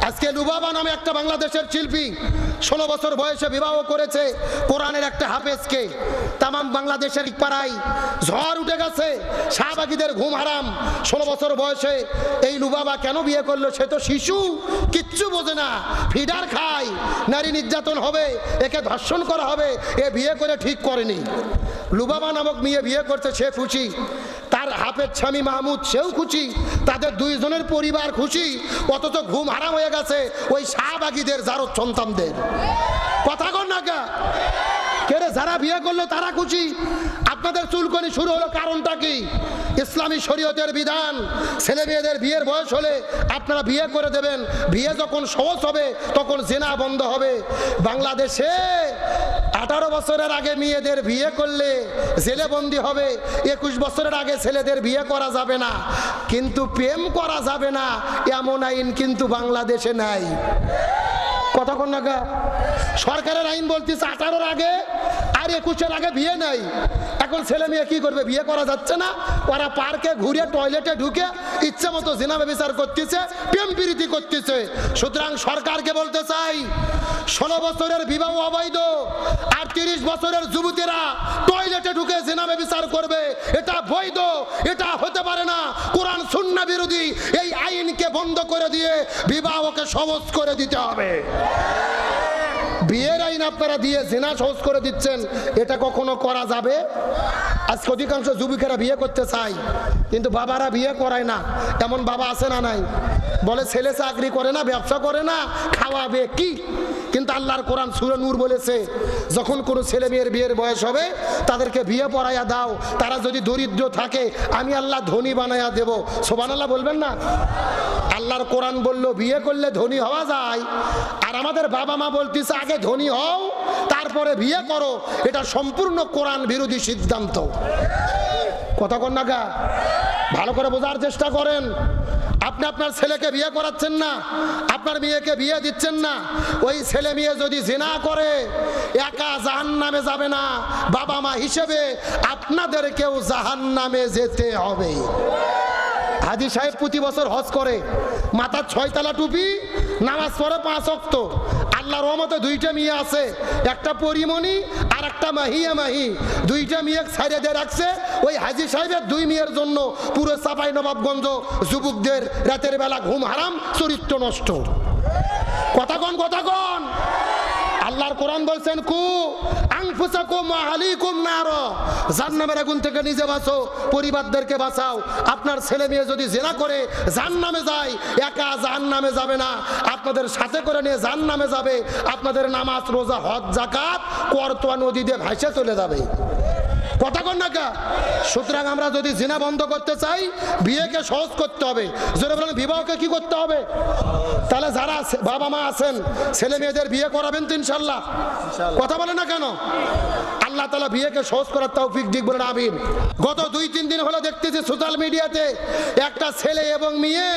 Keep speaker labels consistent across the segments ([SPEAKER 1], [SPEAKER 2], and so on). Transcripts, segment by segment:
[SPEAKER 1] আজকে লুবাবা নামে একটা বাংলাদেশের শিল্পী 16 বছর বয়সে বিবাহ করেছে কোরআনের একটা হাফেজকে। তামাম বাংলাদেশের পাড়ায় ঝড় উঠে গেছে, শাহবাগীদের ঘুম হারাম। 16 বছর বয়সে এই লুবাবা কেন বিয়ে করলো? সে তো শিশু, কিচ্ছু বোঝে না, ফিডার খায়, নারী নির্যাতন হবে, একে ধর্ষণ করা হবে, এ বিয়ে করে ঠিক করেনি। লুবাবা নামক মেয়ে বিয়ে করতে সে খুশি, তার হাফেজ স্বামী মাহমুদ সেও খুশি, তাদের দুইজনের পরিবার খুশি। অথচ ঘুম হারাম হয়ে গেছে ওই শাহবাগীদের জারদ সন্তানদের। কথা কন না কে রে? যারা বিয়ে করলো তারা খুশি, আপনাদের চুলকানি শুরু হলো কারণটা কি? ইসলামী শরীয়তের বিধান, ছেলে মেয়েদের বিয়ের বয়স হলে আপনারা বিয়ে করে দেবেন। বিয়ে যখন সহজ হবে তখন জিনা বন্ধ হবে। বাংলাদেশে 18 বছরের আগে মেয়েদের বিয়ে করলে জেলে বন্দি হবে, 21 বছরের আগে ছেলেদের বিয়ে করা যাবে না, কিন্তু প্রেম করা যাবে না এমন আইন কিন্তু বাংলাদেশে নাই। কতক্ষণ না সরকারের আইন বলতেছে 18-র আগে আর 21-এর আগে বিয়ে নাই। এখন ছেলে মেয়ে কি করবে? বিয়ে করা যাচ্ছে না, ওরা পার্কে ঘুরে টয়লেটে ঢুকে ইচ্ছে মতো জিনা ব্যভিচার করতেছে, প্রেম প্রীতি করতেছে। সুতরাং সরকারকে বলতে চাই, 16 বছরের বিবাহ অবৈধ, আর 30 বছরের যুবতীরা টয়লেটে ঢুকে জিনা ব্যভিচার করবে, এটা বৈধ, এটা হতে পারে না। কোরআন সুন্নাহ বিরোধী এই আইনকে বন্ধ করে দিয়ে বিবাহকে সহজ করে দিতে হবে। বিয়ের আইন আপনারা দিয়ে জিনা সহজ করে দিচ্ছেন, এটা কখনো করা যাবে? আজকে অধিকাংশ যুবকেরা বিয়ে করতে চায় কিন্তু বাবারা বিয়ে করায় না। এমন বাবা আছে না নাই? বলে ছেলে চাকরি করে না, ব্যবসা করে না, খাওয়াবে কি? কিন্তু আল্লাহর কোরআন সূরা নূর বলেছে, যখন কোনো ছেলে মেয়ের বিয়ের বয়স হবে তাদেরকে বিয়ে পড়াইয়া দাও, তারা যদি দরিদ্র থাকে আমি আল্লাহ ধনী বানাইয়া দেব। সুবহানাল্লাহ বলবেন না? আল্লাহর কোরআন বলল বিয়ে করলে ধনী হওয়া যায়, আর আমাদের বাবা মা বলতেছে আগে ধনী হও তারপরে বিয়ে করো। এটা সম্পূর্ণ কোরআন বিরোধী সিদ্ধান্ত। কথা কন না, ভালো করে বোঝার চেষ্টা করেন। আপনি আপনার ছেলেকে বিয়ে করাচ্ছেন না, আপনার মেয়েকে বিয়ে দিচ্ছেন না, ওই ছেলে মেয়ে যদি জিনা করে একা জাহান্নামে যাবে না, বাবা মা হিসেবে আপনাদেরকেও জাহান্নামে যেতে হবে। হাজী সাহেব প্রতি বছর হজ করে, মাথার 6 তলা টুপি, নামাজ পড়ে 5 ওয়াক্ত। আল্লাহর রহমতে 2টা মেয়ে আছে, একটা পরিমণি আর একটা মাহিয়া মাহি। 2টা মেয়ে ছাইড়ে দিয়ে রাখছে। ওই হাজী সাহেবের 2 মেয়ের জন্য পুরো চাঁপাইনবাবগঞ্জ যুবকদের রাতের বেলা ঘুম হারাম, চরিত্র নষ্ট। কথা কন, কথা কন। আল্লাহর কোরআন বলছেন কু আনফুসাকুম ওয়া আহলিকুম নার, জাহান্নামের আগুন থেকে নিজে বাঁচো, পরিবারদেরকে বাঁচাও। আপনার ছেলে মেয়ে যদি জিনা করে জাহান্নামে যায়, একা জাহান্নামে যাবে না, আপনাদের সাথে করে নিয়ে জাহান্নামে যাবে। আপনাদের নামাজ রোজা হজ যাকাত করতোয়া নদী দিয়ে ভাসে চলে যাবে। কথা কন না কা? সুতরাং আমরা যদি জিনা বন্ধ করতে চাই বিয়েকে সহজ করতে হবে। জোরে বলেন বিবাহকে কি করতে হবে? তাহলে যারা বাবা মা আছেন ছেলে মেয়েদের বিয়ে করাবেন তো ইনশাল্লাহ? কথা বলে না কেন? আল্লাহ তাআলা বিয়েকে সহজ করার তৌফিক দিক, বলেন আমিন। গত 2-3 দিন হলো দেখতেছি সোশ্যাল মিডিয়াতে একটা ছেলে এবং মেয়ে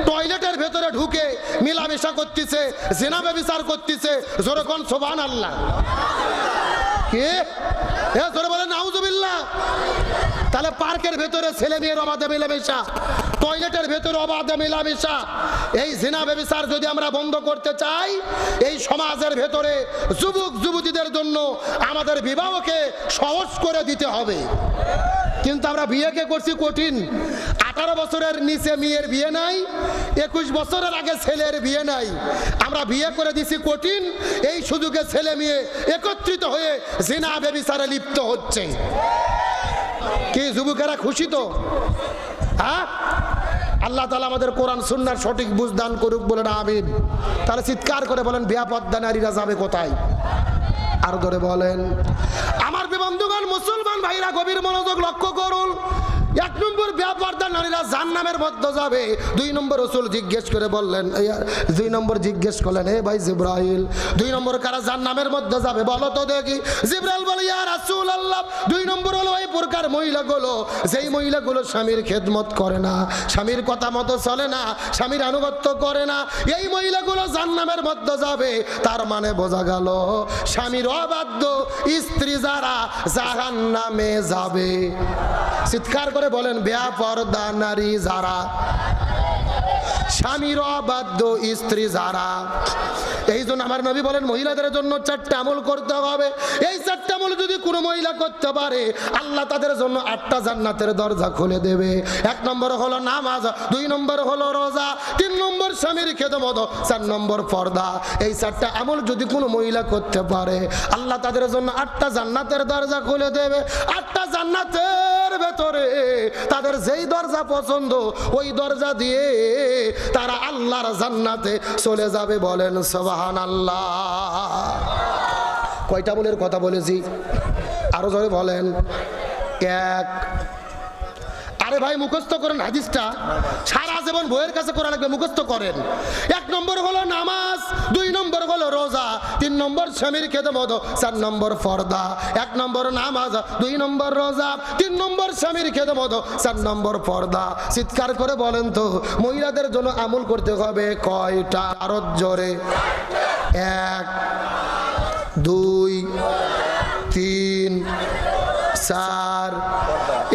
[SPEAKER 1] টয়লেটের ভেতরে ঢুকে মিলামেশা করতেছে, জিনা ব্যভিচার করতেছে। জোরে কোন সুবহানাল্লাহ। কে জোরে বলেন নাউজুবিল্লাহ। তাহলে পার্কের ভেতরে ছেলে মেয়ের অবাধে মেলামেশা, টয়লেটের ভেতরে অবাধে মেলামেশা, এই জিনা ব্যভিচার যদি আমরা বন্ধ করতে চাই, এই সমাজের ভেতরে যুবক যুবতীদের জন্য আমাদের বিবাহকে সহজ করে দিতে হবে। কিন্তু আমরা বিয়েকে করছি কঠিন। 18 বছরের নিচে মেয়ের বিয়ে নাই, 21 বছরের আগে ছেলের বিয়ে নাই। আমরা বিয়ে করে দিছি কঠিন, এই সুযোগে ছেলে মেয়ে একত্রিত হয়ে জিনা ব্যভিচারে লিপ্ত হচ্ছে। কি যুবকেরা খুশি তো? হ্যাঁ, আল্লাহ তাআলা আমাদের কোরআন সুন্নাহর সঠিক বুঝ দান করুক, বলেন আমিন। তাহলে চিৎকার করে বলেন বেপরদা নারীরা যাবে কোথায়? আর ধরে বলেন আমার বন্ধুগণ, মুসলমান ভাইরা গভীর মনোযোগ লক্ষ্য করুন। 1 নম্বর বেপরদা নারীরা জাহান্নামের মধ্যে যাবে। 2 নম্বর রাসূল জিজ্ঞেস করে বললেন, 2 নম্বর জিজ্ঞেস করলেন, হে ভাই জিবরাইল 2 নম্বর কারা জাহান্নামের মধ্যে যাবে বলো তো দেখি। জিবরাইল বলে, ইয়া রাসূলুল্লাহ 2 নম্বর হলো এই প্রকার মহিলাগুলো, যেই মহিলাগুলো স্বামীর খেদমত করে না, স্বামীর কথা মতো চলে না, স্বামীর আনুগত্য করে না, এই মহিলাগুলো জাহান্নামের মধ্যে যাবে। তার মানে বোঝা গেল স্বামীর অবাধ্য স্ত্রী যারা জাহান্নামে যাবে। চিৎকার করে বলেন বেপরদা নারী যারা। স্বামীর অবাধ্য স্ত্রী যারা। এই জন্য আমার নবী বলেন মহিলাদের জন্য 4টা আমল করতে হবে। এই 4টা আমল যদি কোনো মহিলা করতে পারে আল্লাহ তাদের জন্য 8টা জান্নাতের দরজা খুলে দেবে। 1 নম্বর হলো নামাজ, 2 নম্বর হলো রোজা, 3 নম্বর স্বামীর খেদমত, 4 নম্বর পর্দা। এই 4টা আমল যদি কোনো মহিলা করতে পারে আল্লাহ তাদের জন্য 8টা জান্নাতের দরজা খুলে দেবে। 8টা জান্নাতের ভেতরে তাদের যেই দরজা পছন্দ ওই দরজা দিয়ে তারা আল্লাহর জান্নাতে চলে যাবে। বলেন সুবহানাল্লাহ। কয়টা আমলের কথা বলেছি? আরো জোরে বলেন। 1। আরে ভাই মুখস্থ করেন হাদিসটা, সারা জীবন বইয়ের কাছে করা লাগবে, মুখস্থ করেন। 1 নম্বর হলো নামাজ, 2 নম্বর হলো রোজা, 3 নম্বর স্বামীর খেদমত, 4 নম্বর পর্দা। 1 নম্বর নামাজ, 2 নম্বর রোজা, 3 নম্বর স্বামীর খেদমত, 4 নম্বর পর্দা। চিৎকার করে বলেন তো মহিলাদের জন্য আমল করতে হবে কয়টা? আরো জোরে। 1, 2, 3, 4।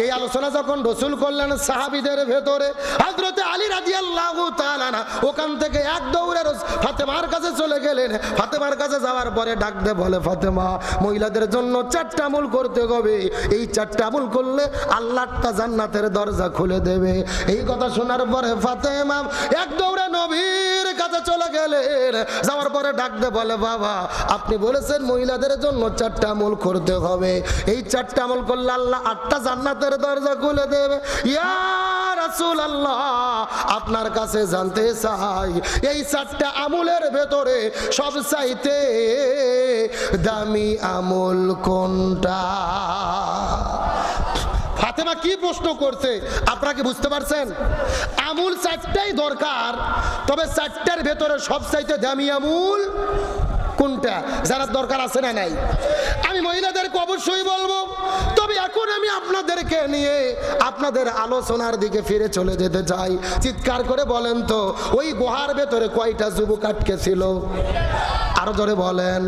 [SPEAKER 1] এই আলোচনা যখন রাসূল করলেন সাহাবীদের ভেতরে হযরত আলী রাদিয়াল্লাহু তাআলা ওখান থেকে এক দৌড়ে ফাতেমার কাছে চলে গেলেন। ফাতেমার কাছে যাওয়ার পরে ডাক দিয়ে বলে, ফাতেমা মহিলাদের জন্য 4টা আমল করতে হবে। এই 4টা আমল করলে আল্লাহ 8টা জান্নাতের দরজা খুলে দেবে। এই কথা শোনার পরে ফাতেমা এক দৌড়ে নবীর কাছে চলে গেলেন। যাওয়ার পরে ডাক দিয়ে বলে, বাবা আপনি বলেছেন মহিলাদের জন্য 4টা আমল করতে হবে। এই 4টা আমল করলে আল্লাহ 8টা জান্নাতের দরজা খুলে দেবে। ইয়া রাসূলুল্লাহ আপনার কাছে জানতে চাই এই 4টা আমলের ভেতরে সবচাইতে দামি আমল কোনটা? ফাতেমা কি প্রশ্ন করছে আপনারা কি বুঝতে পারছেন? আমল 4টাই দরকার, তবে 4টার ভেতরে সবচাইতে দামি আমল কোনটা? যারা দরকার আছে না নাই? আমি মহিলাদেরকে অবশ্যই বলবো, তবে এখন আমি আপনাদেরকে নিয়ে আপনাদের আলোচনার দিকে ফিরে চলে যেতে চাই। চিৎকার করে বলেন তো ওই গুহার ভেতরে কয়টা যুবক আটকে ছিল? আরো জোরে বলেন।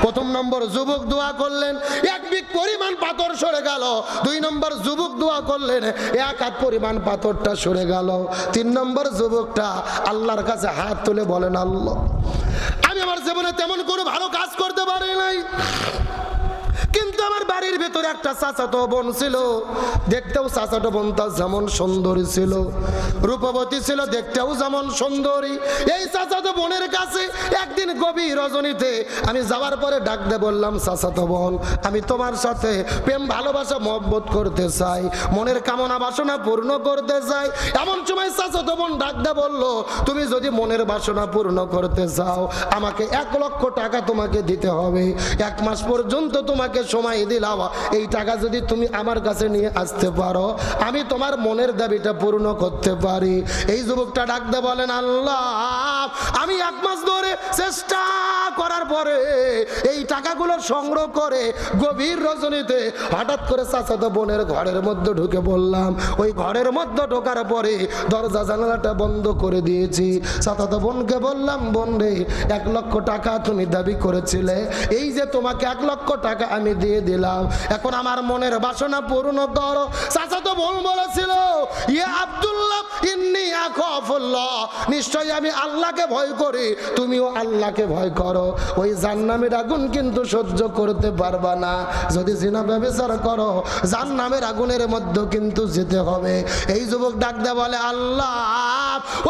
[SPEAKER 1] 1 নম্বর যুবক দোয়া করলেন 1 বিঘ পরিমাণ পাথর সরে গেল। 2 নম্বর যুবক দোয়া করলেন 1 হাত পরিমাণ পাথরটা সরে গেল। 3 নম্বর যুবকটা আল্লাহর কাছে হাত তুলে বলেন, আল্লাহ আমি আমার জীবনে তেমন কোনো ভালো কাজ করতে পারি নাই, কিন্তু আমার বাড়ির ভেতরে একটা চাচাতো বোন ছিল, দেখতেও চাচাতো বোনটা যেমন সুন্দরী ছিল, রূপবতী ছিল, দেখতেও যেমন সুন্দরী। এই চাচাতো বোনের কাছে একদিন গভীর রজনীতে আমি যাওয়ার পরে ডাক দিয়ে বললাম, চাচাতো বোন আমি তোমার সাথে প্রেম ভালোবাসা মহব্বত করতে চাই, মনের কামনা বাসনা পূর্ণ করতে চাই। এমন সময় চাচাতো বোন ডাক দিয়ে বলল, তুমি যদি মনের বাসনা পূর্ণ করতে চাও আমাকে 1 লক্ষ টাকা তোমাকে দিতে হবে। 1 মাস পর্যন্ত তোমাকে সময় দিলাম, এই টাকা যদি তুমি আমার কাছে নিয়ে আসতে পারো আমি তোমার মনের দাবিটা পূর্ণ করতে পারি। এই যুবকটা ডাক দিয়ে বলেন, আল্লাহ আমি 1 মাস ধরে চেষ্টা করার পরে এই টাকাগুলো সংগ্রহ করে গভীর রজনীতে হঠাৎ করে চাচাতো বোনের ঘরের মধ্যে ঢুকে বললাম। ওই ঘরের মধ্যে ঢোকার পরে দরজা জানালাটা বন্ধ করে দিয়েছি। চাচাতো বোনকে বললাম, বোন রে 1 লক্ষ টাকা তুমি দাবি করেছিলে, এই যে তোমাকে 1 লক্ষ টাকা আমি দিয়ে দিলাম, এখন আমার মনের বাসনা পূর্ণ করো। চাচাতো বোন বলেছিল, ইয়া আব্দুল্লাহ ইন্নী আখাফুল্লাহ, নিশ্চয়ই আমি আল্লাহকে ভয় করি, তুমিও আল্লাহকে ভয় করো। ওই জাহান্নামের আগুন কিন্তু সহ্য করতে পারবা না, যদি জিনা ব্যভিচার করো জাহান্নামের আগুনের মধ্যে কিন্তু যেতে হবে। এই যুবক ডাক দিয়ে বলে, আল্লাহ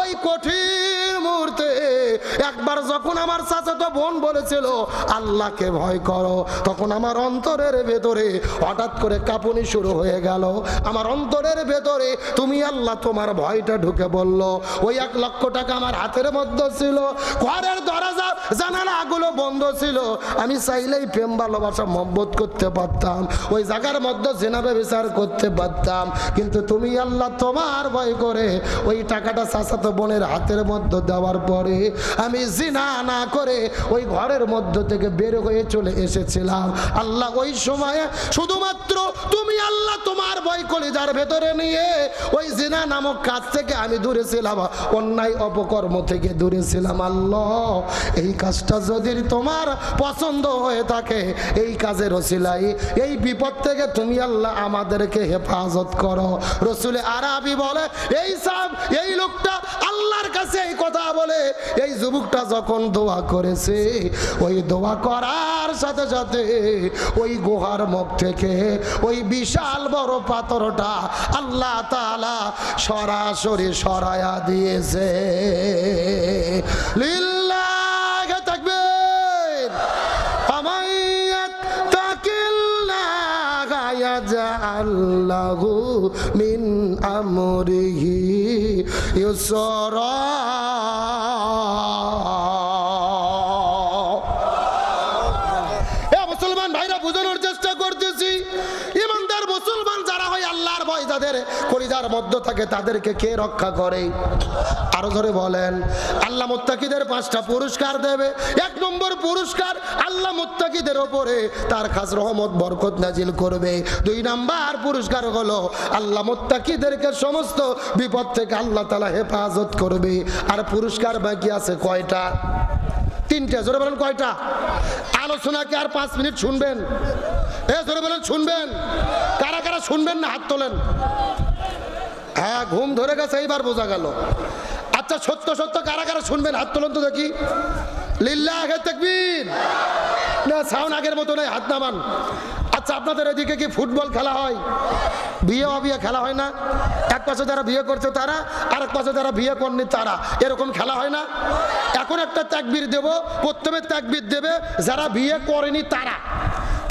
[SPEAKER 1] ওই কঠিন মুহূর্তে একবার যখন আমার চাচাতো বোন বলেছিল আল্লাহকে ভয় করো, তখন আমার অন্তরের ভেতরে হঠাৎ করে কাঁপুনি শুরু হয়ে গেল। আমার অন্তরের ভেতরে তুমি আল্লাহ তোমার ভয়টা ঢুকে বলল। ওই 1 লক্ষ টাকা আমার হাতের মধ্যে ছিল, ঘরের দরজা জানালাগুলো বন্ধ ছিল, আমি চাইলেই প্রেম ভালোবাসা মহব্বত করতে পারতাম, ওই জায়গার মধ্যে জিনা ব্যভিচার করতে পারতাম, কিন্তু তুমি আল্লাহ তোমার ভয় করে ওই টাকাটা চাচাতো বোনের হাতের মধ্যে দেওয়ার পরে আমি জিনা না করে ওই ঘরের মধ্য থেকে বের হয়ে চলে এসেছিলাম। আল্লাহ ওই সময়ে শুধুমাত্র তুমি আল্লাহ তোমার ভয় কলিজার ভেতরে নিয়ে ওই জিনা নামক কাজ থেকে আমি দূরে ছিলাম, অন্যায় অপকর্ম থেকে দূরে ছিলাম। আল্লাহ এই কাজটা যদি তোমার পছন্দ হয়ে থাকে, এই কাজের ওসিলায় এই বিপদ থেকে তুমি আল্লাহ আমাদেরকে হেফাজত করো। রসুল আরবি বলে এই লোকটা আল্লাহর কাছে এই কথা বলে এই যুবকটা যখন দোয়া করেছে, ওই দোয়া করার সাথে সাথে ওই গুহার মুখ থেকে ওই বিশাল বড় পাথরটা আল্লাহ তাআলা সরাসরি সরায়া দিয়েছে। লিল্লাহি তাকবীর। আমায়াত্তাকিল্লাহা ইয়াজআল লাহু মিন আমরিহি ইউসরা। মুসলমান ভাইরা বোঝানোর চেষ্টা করতেছি, ইমানদার মুসলমান যারা হয় আল্লাহর ভয় যাদের কলিজার মধ্য থাকে তাদেরকে কে রক্ষা করে? আরো ধরে বলেন। আল্লাহ মুত্তাকিদের 5টা পুরস্কার দেবে। 1 নম্বর পুরস্কার, আল্লাহ মুত্তাকিদের উপরে তার খাস রহমত বরকত নাজিল করবে। 2 নাম্বার পুরস্কার হলো আল্লাহ মুত্তাকিদেরকে সমস্ত বিপদ থেকে আল্লাহ তাআলা হেফাজত করবে। আর পুরস্কার বাকি আছে কয়টা? 3টে। জোরে বলেন কয়টা? আলোচনা কি আর 5 মিনিট শুনবেন? জোরে বলেন শুনবেন? কারা কারা শুনবেন না হাত তোলেন। হ্যাঁ, ঘুম ধরে গেছে, এইবার বোঝা গেল। আচ্ছা, সত্য সত্য কারা কারা শুনবেন হাত তোলেন তো দেখি। লিল্লাহি তাকবীর। না, সাউন্ড আগের মতো নাই, হাত নামান। আচ্ছা, আপনাদের এদিকে কি ফুটবল খেলা হয়? বিয়ে অবিয়ে খেলা হয় না? এক পাশে যারা বিয়ে করছে তারা, আর এক পাশে যারা বিয়ে করেনি তারা, এরকম খেলা হয় না? এখন একটা তাকবীর দেব, প্রথমে তাকবীর দেবে যারা বিয়ে করেনি তারা,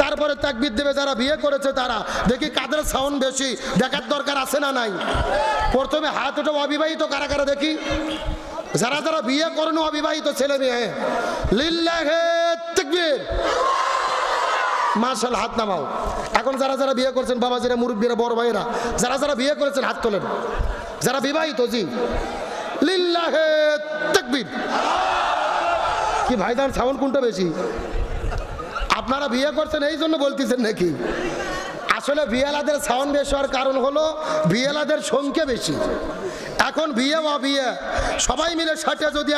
[SPEAKER 1] তারপরে তাকবীর দেবে যারা বিয়ে করেছে তারা। দেখি কাদের সাউন্ড বেশি, দেখার দরকার আছে না নাই? প্রথমে হাত ওঠা অবিবাহিত কারা কারা দেখি, যারা যারা বিয়ে করেন অবিবাহিত ছেলে মেয়ে। লিল্লাহি তাকবীর। মাশাআল্লাহ, হাত নামাও। এখন যারা যারা বিয়ে করছেন, বাবাজিরা, মুরব্বীরা, বড় ভাইরা, যারা যারা বিয়ে করেছেন হাত তোলেন। যারা বিবাহিত, জি লিল্লাহি তাকবীর। কি ভাইজান, সাউন্ড কোনটা বেশি? আপনারা বিয়ে করছেন এই জন্য বলতেছেন নাকি? আসলে বিয়েলাদের সাউন্ড বেশি হওয়ার কারণ হলো বিয়েলাদের সংখ্যা বেশি। এখন বিয়ে বা বিয়ে সবাই মিলে সাথে যদি